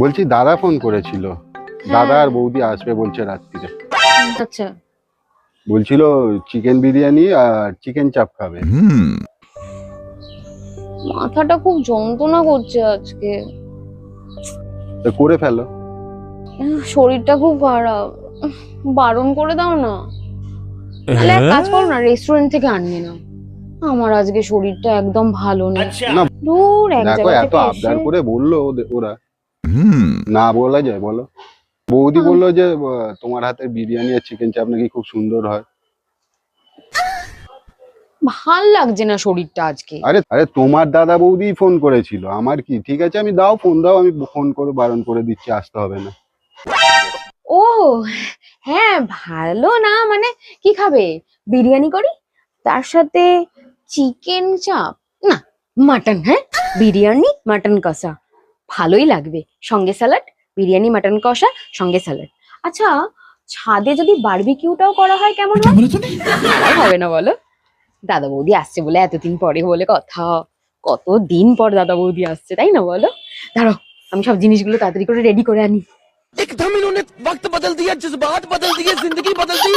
বলছি দাদা ফোন করেছিল, দাদা আর বৌদি আসবে বলছে রাত্রিরে। আচ্ছা, বলছিল চিকেন বিরিয়ানি আর চিকেন চাপ খাবে। মাথাটা খুব যন্ত্রণা করছে আজকে। তো করে ফেলো। শরীরটা খুব খারাপ, বারণ করে দাও না। তাহলে এক কাজ করো না, রেস্টুরেন্ট থেকে আনিয়ে নাও। আমার আজকে শরীরটা একদম ভালো নেই। না দূর এক দেখো, জায়গা এত থেকে আবদার এসে করে বললো ওরা, না বলা যায় বলো? বৌদি বললো যে তোমার হাতের বিরিয়ানি আর চিকেন চাপ নাকি খুব সুন্দর হয়। ভাল লাগছে না শরীরটা আজকে। আরে আরে তোমার দাদা বৌদি ফোন করেছিল, আমার কি? ঠিক আছে, আমি দাও ফোন দাও, আমি ফোন করে বারণ করে দিচ্ছি, আসতে হবে না। ও হ্যাঁ, ভালো না মানে কি খাবে? বিরিয়ানি করি, তার সাথে চিকেন চাপ, না মাটন, হ্যাঁ বিরিয়ানি মাটন কষা ভালোই লাগবে, সঙ্গে স্যালাড। বিরিয়ানি মাটন কষা সঙ্গে স্যালাড। আচ্ছা, ছাদে যদি বারবিকিউটাও করা হয় কেমন হয়? আর হবে না বলো? দাদা বৌদি আসছে বলে এতদিন পরে বলে কথা, কতদিন পর দাদা বৌদি আসছে, তাই না বলো? দাঁড়াও, আমি সব জিনিসগুলো তাড়াতাড়ি করে রেডি করে আনি। एकदम इन्होंने वक्त बदल दिया, जज्बात बदल दिए, जिंदगी बदल दी।